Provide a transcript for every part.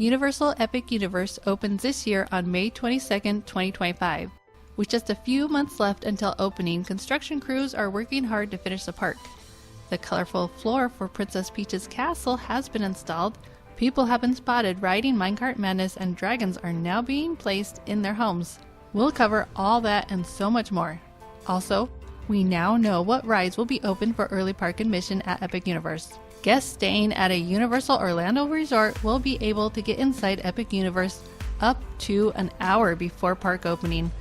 Universal Epic Universe opens this year on May 22nd, 2025. With just a few months left until opening, construction crews are working hard to finish the park. The colorful floor for Princess Peach's castle has been installed. People have been spotted riding Minecart Madness, and dragons are now being placed in their homes. We'll cover all that and so much more. Also, we now know what rides will be open for early park admission at Epic Universe. Guests staying at a Universal Orlando resort will be able to get inside Epic Universe up to an hour before park opening.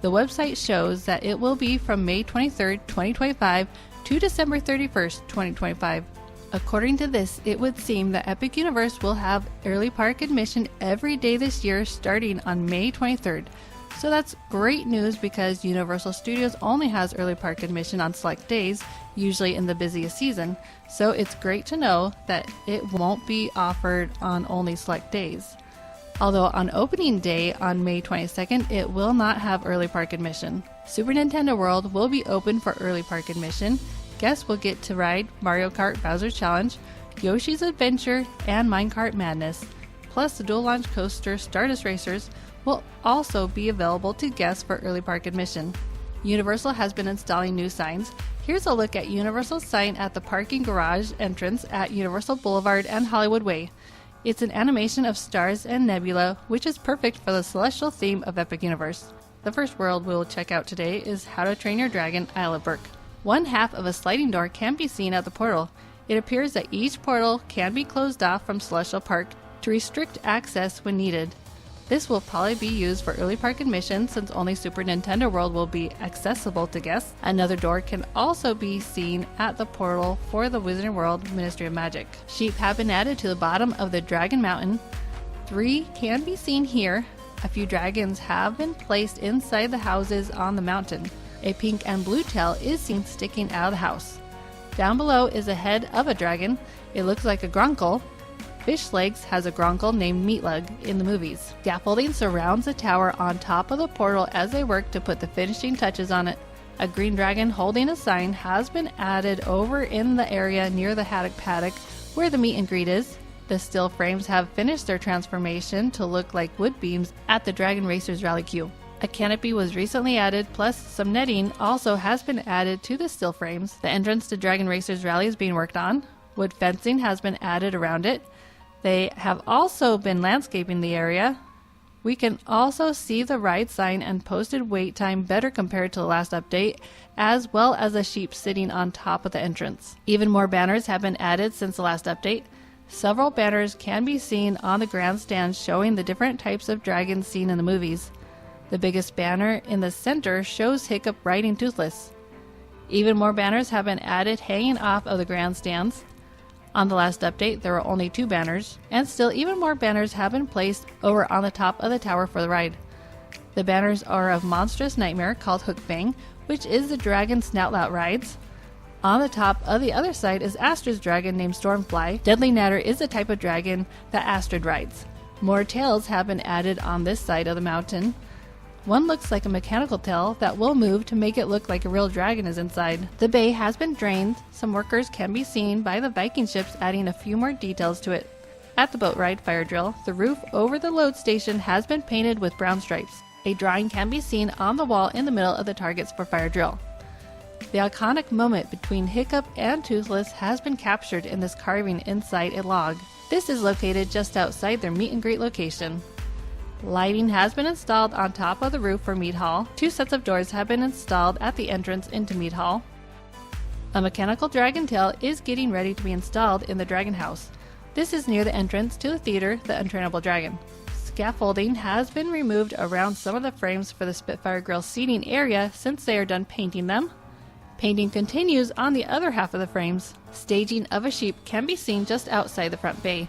The website shows that it will be from May 23rd, 2025 to December 31st, 2025. According to this, it would seem that Epic Universe will have early park admission every day this year starting on May 23rd. So that's great news because Universal Studios only has early park admission on select days, usually in the busiest season. So it's great to know that it won't be offered on only select days. Although on opening day on May 22nd, it will not have early park admission. Super Nintendo World will be open for early park admission. Guests will get to ride Mario Kart Bowser Challenge, Yoshi's Adventure, and Minecart Madness. Plus, the dual launch coaster Stardust Racers will also be available to guests for early park admission. Universal has been installing new signs. Here's a look at Universal's sign at the parking garage entrance at Universal Boulevard and Hollywood Way. It's an animation of stars and nebula, which is perfect for the celestial theme of Epic Universe. The first world we'll check out today is How to Train Your Dragon, Isle of Berk. One half of a sliding door can be seen at the portal. It appears that each portal can be closed off from Celestial Park to restrict access when needed. This will probably be used for early park admission since only Super Nintendo World will be accessible to guests. Another door can also be seen at the portal for the Wizarding World Ministry of Magic. Sheep have been added to the bottom of the Dragon Mountain. 3 can be seen here. A few dragons have been placed inside the houses on the mountain. A pink and blue tail is seen sticking out of the house. Down below is a head of a dragon. It looks like a Grunkle. Fish Legs has a Grunkle named Meatlug in the movies. Scaffolding surrounds the tower on top of the portal as they work to put the finishing touches on it. A green dragon holding a sign has been added over in the area near the Haddock Paddock where the meet and greet is. The steel frames have finished their transformation to look like wood beams at the Dragon Racers Rally Queue. A canopy was recently added, plus some netting also has been added to the steel frames. The entrance to Dragon Racers Rally is being worked on. Wood fencing has been added around it. They have also been landscaping the area. We can also see the ride sign and posted wait time better compared to the last update, as well as a sheep sitting on top of the entrance. Even more banners have been added since the last update. Several banners can be seen on the grandstand showing the different types of dragons seen in the movies. The biggest banner in the center shows Hiccup riding Toothless. Even more banners have been added hanging off of the grandstands. On the last update, there were only 2 banners, and still even more banners have been placed over on the top of the tower for the ride. The banners are of Monstrous Nightmare called Hook Fang, which is the dragon Snoutlout rides. On the top of the other side is Astra's dragon named Stormfly. Deadly Natter is the type of dragon that Astrid rides. More tails have been added on this side of the mountain. One looks like a mechanical tail that will move to make it look like a real dragon is inside. The bay has been drained. Some workers can be seen by the Viking ships adding a few more details to it. At the boat ride fire drill, the roof over the load station has been painted with brown stripes. A drawing can be seen on the wall in the middle of the targets for fire drill. The iconic moment between Hiccup and Toothless has been captured in this carving inside a log. This is located just outside their meet and greet location. Lighting has been installed on top of the roof for Mead Hall. 2 sets of doors have been installed at the entrance into Mead Hall. A mechanical dragon tail is getting ready to be installed in the Dragon House. This is near the entrance to the theater, The Untrainable Dragon. Scaffolding has been removed around some of the frames for the Spitfire Grill seating area since they are done painting them. Painting continues on the other half of the frames. Staging of a sheep can be seen just outside the front bay.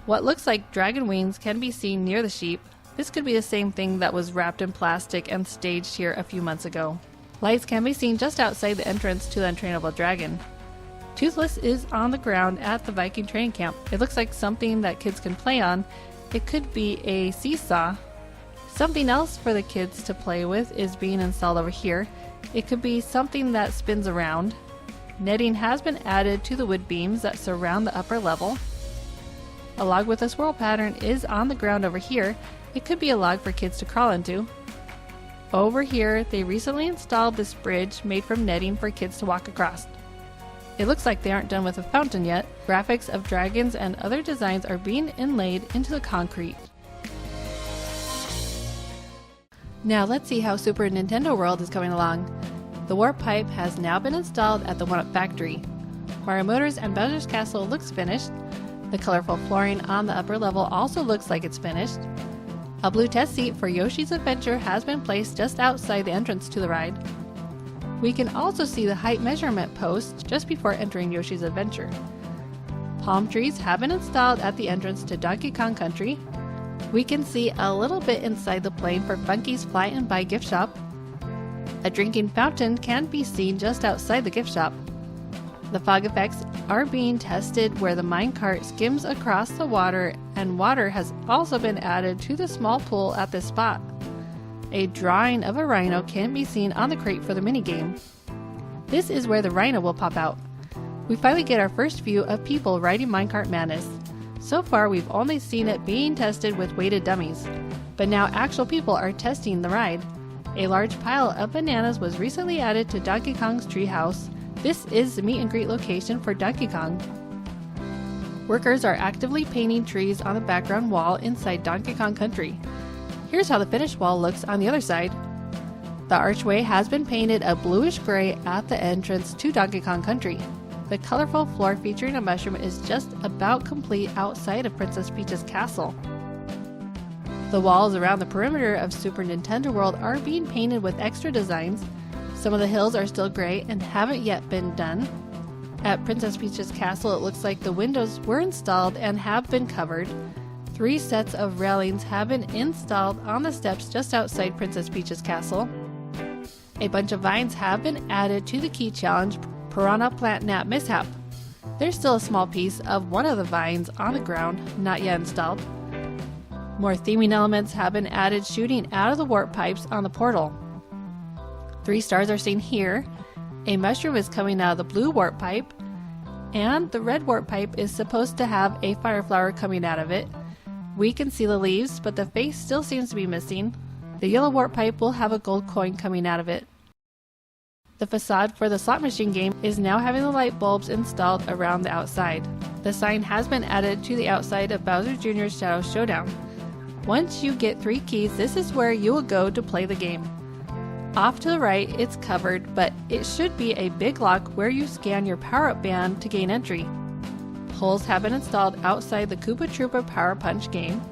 What looks like dragon wings can be seen near the sheep. This could be the same thing that was wrapped in plastic and staged here a few months ago. Lights can be seen just outside the entrance to the Untrainable Dragon. Toothless is on the ground at the Viking training camp. It looks like something that kids can play on. It could be a seesaw. Something else for the kids to play with is being installed over here. It could be something that spins around. Netting has been added to the wood beams that surround the upper level. a log with a swirl pattern is on the ground over here. It could be a log for kids to crawl into. Over here, they recently installed this bridge made from netting for kids to walk across. It looks like they aren't done with the fountain yet. Graphics of dragons and other designs are being inlaid into the concrete. Now let's see how Super Nintendo World is coming along. The warp pipe has now been installed at the 1UP factory. Mario Motors and Bowser's Castle looks finished. The colorful flooring on the upper level also looks like it's finished. A blue test seat for Yoshi's Adventure has been placed just outside the entrance to the ride. We can also see the height measurement post just before entering Yoshi's Adventure. Palm trees have been installed at the entrance to Donkey Kong Country. We can see a little bit inside the plane for Funky's Fly and Buy gift shop. A drinking fountain can be seen just outside the gift shop. The fog effects are being tested where the minecart skims across the water, and water has also been added to the small pool at this spot. A drawing of a rhino can be seen on the crate for the minigame. This is where the rhino will pop out. We finally get our first view of people riding Minecart Madness. So far we've only seen it being tested with weighted dummies, but now actual people are testing the ride. A large pile of bananas was recently added to Donkey Kong's treehouse. This is the meet and greet location for Donkey Kong. Workers are actively painting trees on the background wall inside Donkey Kong Country. Here's how the finished wall looks on the other side. The archway has been painted a bluish gray at the entrance to Donkey Kong Country. The colorful floor featuring a mushroom is just about complete outside of Princess Peach's castle. The walls around the perimeter of Super Nintendo World are being painted with extra designs. Some of the hills are still gray and haven't yet been done. At Princess Peach's castle, it looks like the windows were installed and have been covered. 3 sets of railings have been installed on the steps just outside Princess Peach's castle. A bunch of vines have been added to the key challenge, Piranha Plant Nap Mishap. There's still a small piece of one of the vines on the ground, not yet installed. More theming elements have been added shooting out of the warp pipes on the portal. 3 stars are seen here. A mushroom is coming out of the blue warp pipe, and the red warp pipe is supposed to have a fire flower coming out of it. We can see the leaves, but the face still seems to be missing. The yellow warp pipe will have a gold coin coming out of it. The facade for the slot machine game is now having the light bulbs installed around the outside. The sign has been added to the outside of Bowser Jr.'s Shadow Showdown. Once you get 3 keys, this is where you will go to play the game. Off to the right, it's covered, but it should be a big lock where you scan your power-up band to gain entry. Poles have been installed outside the Koopa Troopa Power Punch game.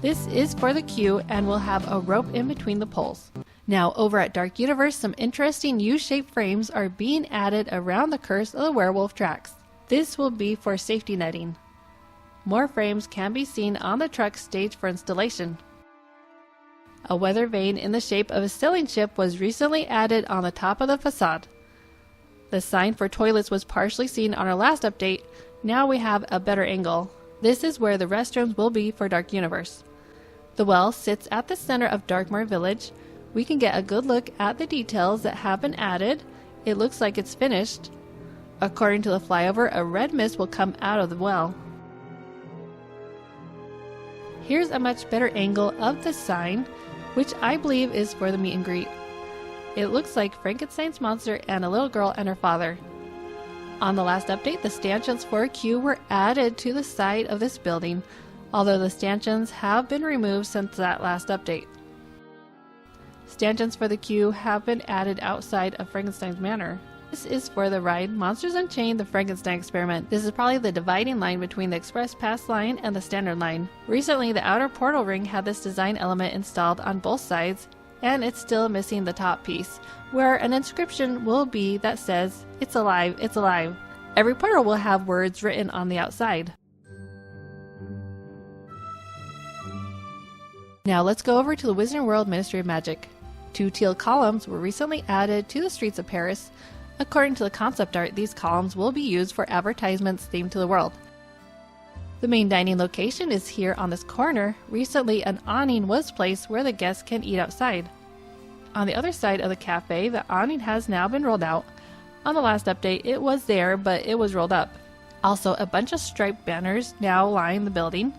This is for the queue and will have a rope in between the poles. Now over at Dark Universe, some interesting U-shaped frames are being added around the Curse of the Werewolf tracks. This will be for safety netting. More frames can be seen on the truck stage for installation. A weather vane in the shape of a sailing ship was recently added on the top of the facade. The sign for toilets was partially seen on our last update. Now we have a better angle. This is where the restrooms will be for Dark Universe. The well sits at the center of Darkmar Village. We can get a good look at the details that have been added. It looks like it's finished. According to the flyover, a red mist will come out of the well. Here's a much better angle of the sign, which I believe is for the meet and greet. It looks like Frankenstein's monster and a little girl and her father. On the last update, the stanchions for a queue were added to the side of this building, although the stanchions have been removed since that last update. Stanchions for the queue have been added outside of Frankenstein's Manor. This is for the ride Monsters Unchained: The Frankenstein Experiment. This is probably the dividing line between the Express Pass line and the Standard line. Recently, the outer portal ring had this design element installed on both sides, and it's still missing the top piece, where an inscription will be that says, "It's alive, it's alive." Every portal will have words written on the outside. Now let's go over to the Wizarding World Ministry of Magic. 2 teal columns were recently added to the streets of Paris. According to the concept art, these columns will be used for advertisements themed to the world. The main dining location is here on this corner. Recently, an awning was placed where the guests can eat outside. On the other side of the cafe, the awning has now been rolled out. On the last update, it was there, but it was rolled up. Also, a bunch of striped banners now line the building.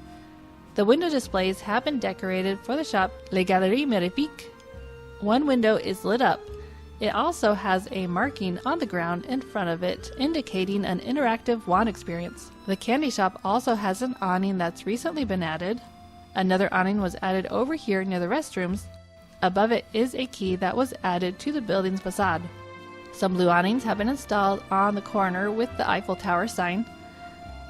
The window displays have been decorated for the shop Les Galeries Mérifiques. One window is lit up. It also has a marking on the ground in front of it, indicating an interactive wand experience. The candy shop also has an awning that's recently been added. Another awning was added over here near the restrooms. Above it is a key that was added to the building's facade. Some blue awnings have been installed on the corner with the Eiffel Tower sign.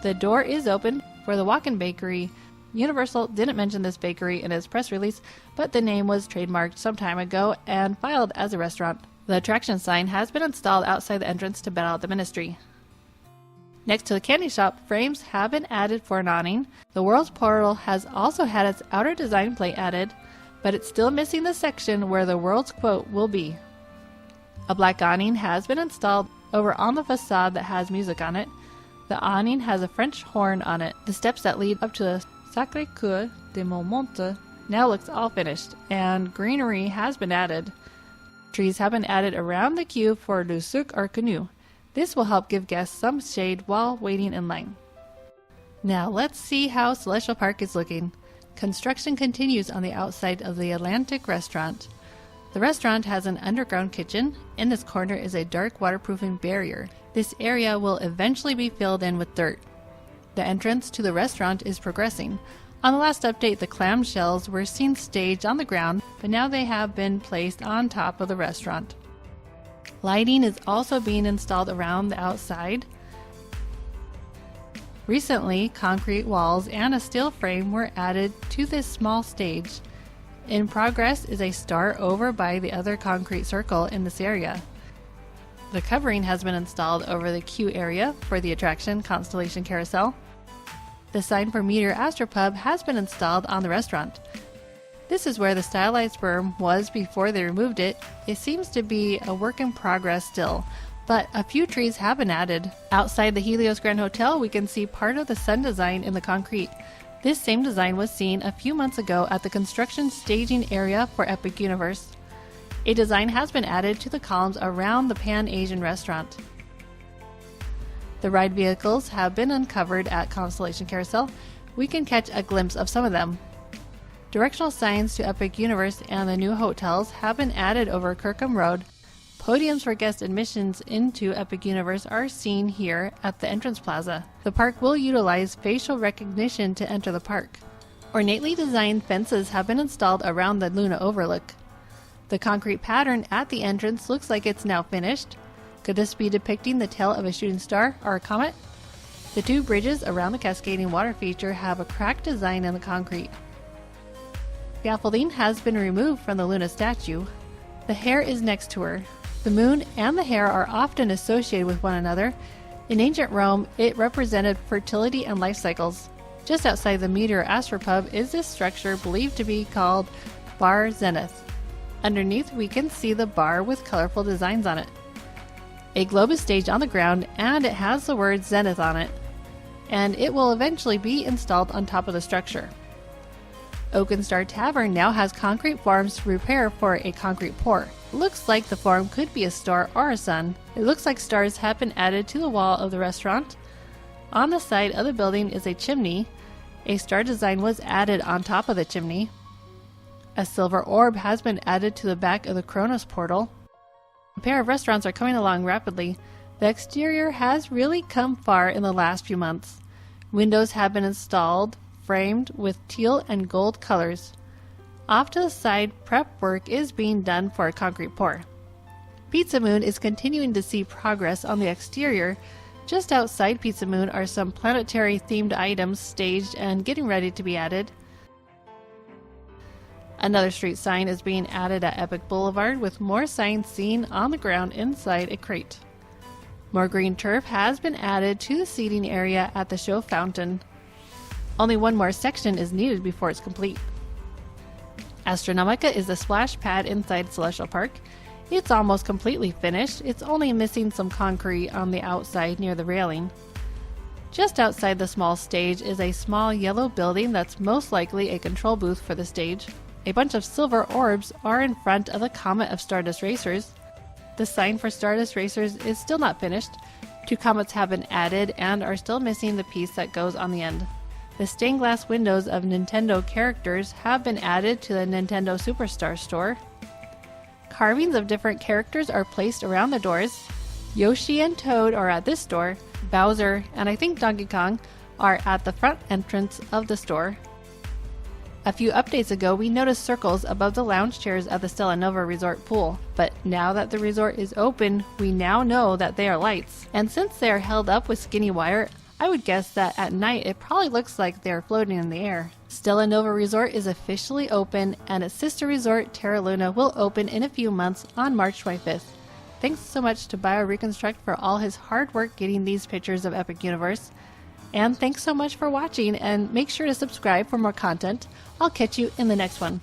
The door is open for the Walk-In Bakery. Universal didn't mention this bakery in its press release, but the name was trademarked some time ago and filed as a restaurant. The attraction sign has been installed outside the entrance to Battle at the Ministry. Next to the candy shop, frames have been added for an awning. The World's Portal has also had its outer design plate added, but it's still missing the section where the World's Quote will be. A black awning has been installed over on the facade that has music on it. The awning has a French horn on it. The steps that lead up to the Sacré-Cœur de Montmartre now looks all finished, and greenery has been added. Trees have been added around the queue for Le Sucre or Canoe. This will help give guests some shade while waiting in line. Now let's see how Celestial Park is looking. Construction continues on the outside of the Atlantic restaurant. The restaurant has an underground kitchen. In this corner is a dark waterproofing barrier. This area will eventually be filled in with dirt. The entrance to the restaurant is progressing. On the last update, the clamshells were seen staged on the ground, but now they have been placed on top of the restaurant. Lighting is also being installed around the outside. Recently, concrete walls and a steel frame were added to this small stage. In progress is a star over by the other concrete circle in this area. The covering has been installed over the queue area for the attraction Constellation Carousel. The sign for Meteor Astropub has been installed on the restaurant. This is where the stylized berm was before they removed it. It seems to be a work in progress still, but a few trees have been added. Outside the Helios Grand Hotel, we can see part of the sun design in the concrete. This same design was seen a few months ago at the construction staging area for Epic Universe. A design has been added to the columns around the Pan-Asian restaurant. The ride vehicles have been uncovered at Constellation Carousel. We can catch a glimpse of some of them. Directional signs to Epic Universe and the new hotels have been added over Kirkham Road. Podiums for guest admissions into Epic Universe are seen here at the entrance plaza. The park will utilize facial recognition to enter the park. Ornately designed fences have been installed around the Luna Overlook. The concrete pattern at the entrance looks like it's now finished. Could this be depicting the tail of a shooting star or a comet? The two bridges around the cascading water feature have a cracked design in the concrete. Scaffolding has been removed from the Luna statue. The hare is next to her. The moon and the hare are often associated with one another. In ancient Rome, it represented fertility and life cycles. Just outside the Meteor Astropub is this structure believed to be called Bar Zenith. Underneath, we can see the bar with colorful designs on it. A globe is staged on the ground, and it has the word Zenith on it, and it will eventually be installed on top of the structure. Oaken Star Tavern now has concrete forms to prepare for a concrete pour. It looks like the form could be a star or a sun. It looks like stars have been added to the wall of the restaurant. On the side of the building is a chimney. A star design was added on top of the chimney. A silver orb has been added to the back of the Kronos portal. A pair of restaurants are coming along rapidly. The exterior has really come far in the last few months. Windows have been installed, framed with teal and gold colors. Off to the side, prep work is being done for a concrete pour. Pizza Moon is continuing to see progress on the exterior. Just outside Pizza Moon are some planetary themed items staged and getting ready to be added. Another street sign is being added at Epic Boulevard, with more signs seen on the ground inside a crate. More green turf has been added to the seating area at the show fountain. Only one more section is needed before it's complete. Astronomica is the splash pad inside Celestial Park. It's almost completely finished. It's only missing some concrete on the outside near the railing. Just outside the small stage is a small yellow building that's most likely a control booth for the stage. A bunch of silver orbs are in front of the Comet of Stardust Racers. The sign for Stardust Racers is still not finished. Two comets have been added and are still missing the piece that goes on the end. The stained glass windows of Nintendo characters have been added to the Nintendo Superstar store. Carvings of different characters are placed around the doors. Yoshi and Toad are at this door. Bowser and I think Donkey Kong are at the front entrance of the store. A few updates ago, we noticed circles above the lounge chairs at the Stella Nova Resort pool, but now that the resort is open, we now know that they are lights. And since they are held up with skinny wire, I would guess that at night it probably looks like they are floating in the air. Stella Nova Resort is officially open, and its sister resort, Terra Luna, will open in a few months on March 25th. Thanks so much to BioReconstruct for all his hard work getting these pictures of Epic Universe. And thanks so much for watching, and make sure to subscribe for more content. I'll catch you in the next one.